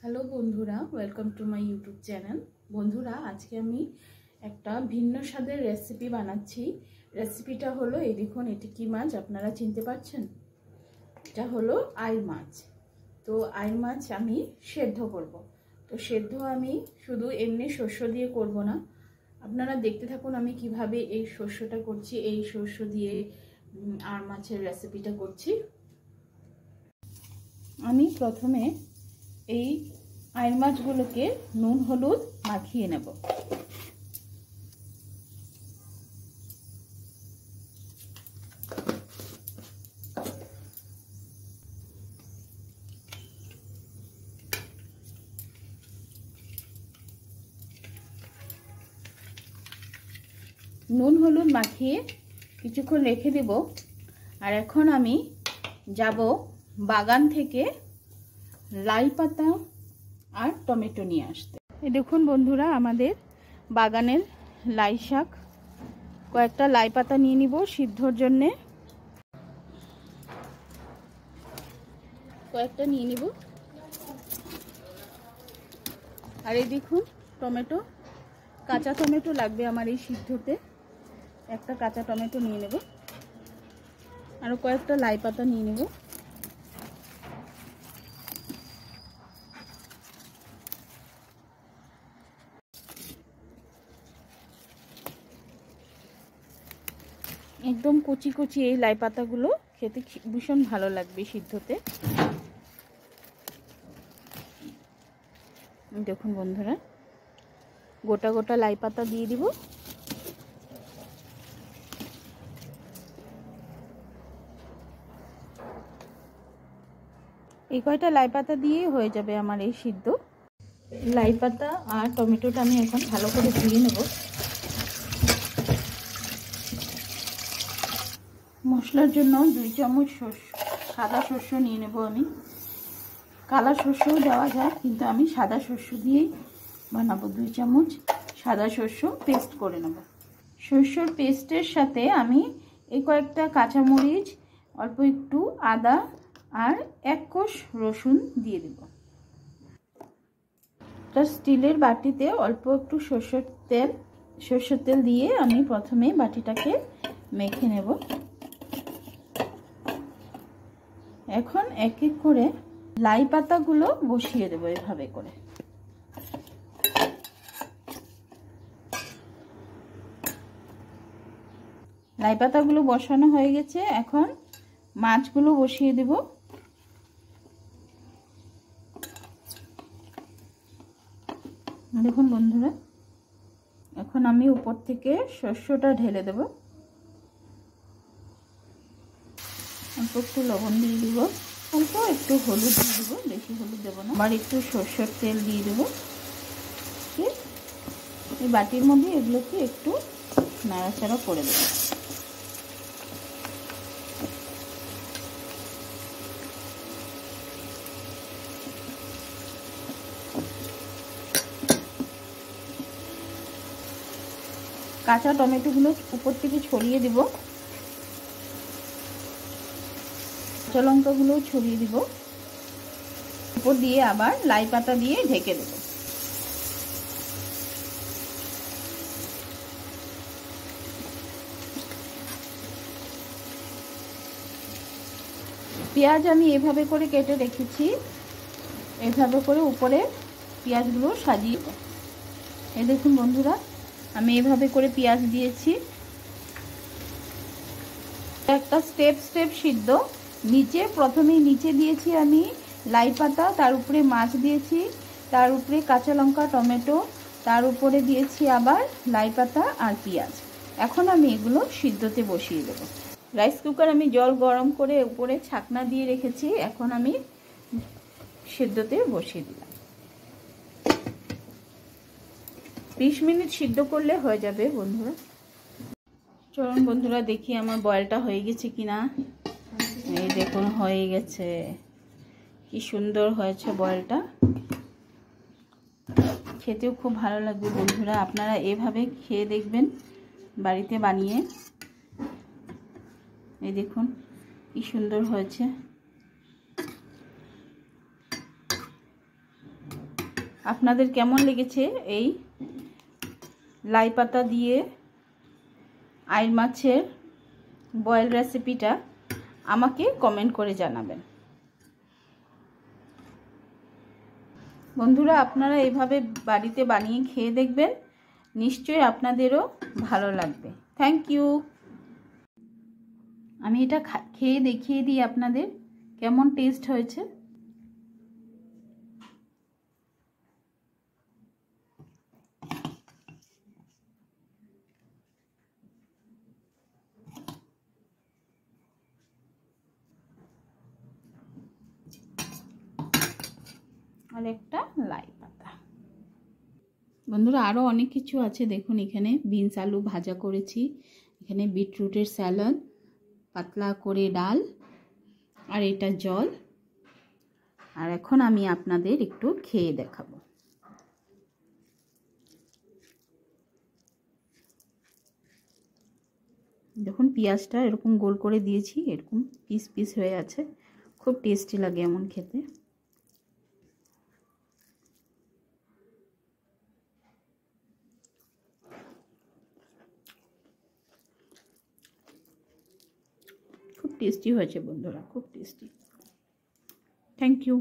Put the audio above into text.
Hello বন্ধুরা, welcome to my YouTube channel. বন্ধুরা, আজকে আমি একটা ভিন্ন স্বাদের রেসিপি বানাচ্ছি। রেসিপিটা হলো, এই দেখুন, এটি কি মাছ আপনারা চিনতে পারছেন? এটা হলো আইড় মাছ। তো আইড় মাছ আমি সেদ্ধ করব। তো সেদ্ধ আমি শুধু এমনি শস্য দিয়ে করব না, আপনারা দেখতে থাকুন আমি কিভাবে এই শস্যটা করছি। এই শস্য দিয়ে আইড় মাছের রেসিপিটা করছি। আমি প্রথমে এই আইড় মাছগুলোকে নুন হলুদ মাখিয়ে নেব। নুন হলুদ মাখিয়ে কিছুক্ষণ রেখে দেব। আর এখন আমি যাব বাগান থেকে লাই পাতা আর টমেটো নিয়ে আসতে। এই দেখুন বন্ধুরা, আমাদের বাগানের লাই শাক। কয়েকটা লাই পাতা নিয়ে নিব সিদ্ধর জন্যে, কয়েকটা নিয়ে নিব। আর এই দেখুন টমেটো, কাঁচা টমেটো লাগবে আমার এই সিদ্ধতে। একটা কাঁচা টমেটো নিয়ে নেব, আরও কয়েকটা লাই পাতা নিয়ে নেব। একদম কচি কচি এই লাই পাতাগুলো খেতে ভীষণ ভালো লাগবে সিদ্ধতে। দেখুন বন্ধুরা, গোটা গোটা লাই পাতা দিয়ে দিব। এই কয়টা লাই পাতা দিয়ে হয়ে যাবে আমার এই সিদ্ধ। লাই পাতা আর টমেটোটা আমি এখন ভালো করে ধুয়ে নেব। মশলার জন্য 2 চামচ সাদা শস্য নিয়ে নেব আমি। কালা শস্যও দেওয়া যায়, কিন্তু আমি সাদা শস্য দিয়েই বানাবো। 2 চামচ সাদা শস্য পেস্ট করে নেব। শস্যর পেস্টের সাথে আমি এই কয়েকটা কাঁচামরিচ, অল্প একটু আদা আর 1 কোষ রসুন দিয়ে দেব। একটা স্টিলের বাটিতে অল্প একটু সরষের তেল দিয়ে আমি প্রথমে বাটিটাকে মেখে নেব। এখন এক এক করে লাই পাতাগুলো বসিয়ে দেবো এভাবে করে। লাই পাতাগুলো বসানো হয়ে গেছে, এখন মাছগুলো বসিয়ে দেব। দেখুন বন্ধুরা, এখন আমি উপর থেকে শস্যটা ঢেলে দেব। অল্প একটু লবণ দিয়ে দিব, অল্প একটু হলুদ দিয়ে দেবো, বেশি হলুদ দেবো না। আবার একটু সরষের তেল দিয়ে দেবো। এই বাটির মধ্যে এগুলোকে একটু নাড়াচাড়া করে দেবো। কাঁচা টমেটোগুলো উপর থেকে ছড়িয়ে দিব, কাঁচা লঙ্কাগুলো ছড়িয়ে দিব, উপর দিয়ে আবার লাই পাতা দিয়ে ঢেকে দেব। পেঁয়াজ আমি এভাবে করে কেটে রেখেছি, এভাবে করে উপরে পেঁয়াজগুলো সাজিয়ে দেব। এই দেখুন বন্ধুরা, আমি এভাবে করে পেঁয়াজ দিয়েছি। একটা স্টেপ সিদ্ধ। প্রথমেই নিচে দিয়েছি আমি লাই পাতা, তার উপরে মাছ দিয়েছি, তার উপরে কাঁচা লঙ্কা টমেটো, তার উপরে দিয়েছি আবার লাই পাতা আর পেঁয়াজ। এখন আমি এগুলো সিদ্ধতে বসিয়ে দেব। রাইস কুকার আমি জল গরম করে উপরে ছাকনা দিয়ে রেখেছি, এখন আমি সিদ্ধতে বসিয়ে দিলাম। 20 মিনিট সিদ্ধ করলে হয়ে যাবে বন্ধুরা। চলুন বন্ধুরা, দেখি আমার বয়েলটা হয়ে গেছে কিনা। এই দেখুন, হয়ে গেছে। কি সুন্দর হয়েছে বয়েলটা, খেতেও খুব ভালো লাগবে বন্ধুরা। আপনারা এভাবে খেয়ে দেখবেন বাড়িতে বানিয়ে। এই দেখুন কি সুন্দর হয়েছে। আপনাদের কেমন লেগেছে এই লাই পাতা দিয়ে আইড় মাছের বয়েল রেসিপিটা আমাকে কমেন্ট করে জানাবেন। বন্ধুরা, আপনারা এইভাবে বাড়িতে বানিয়ে খেয়ে দেখবেন, নিশ্চয়ই আপনাদেরও ভালো লাগবে। Thank you. আমি এটা খেয়ে দেখিয়ে দিই আপনাদের কেমন টেস্ট হয়েছে। আর একটা লাই পাতা। বন্ধুরা, আরও অনেক কিছু আছে দেখুন। এখানে বিনস আলু ভাজা করেছি, এখানে বিটরুটের স্যালাড, পাতলা করে ডাল, আর এটা জল। আর এখন আমি আপনাদের একটু খেয়ে দেখাবো। দেখুন, পেঁয়াজটা এরকম গোল করে দিয়েছি, এরকম পিস পিস হয়ে আছে, খুব টেস্টি লাগে এমন খেতে। খুব টেস্টি হয়েছে বন্ধুরা, খুব টেস্টি। Thank you.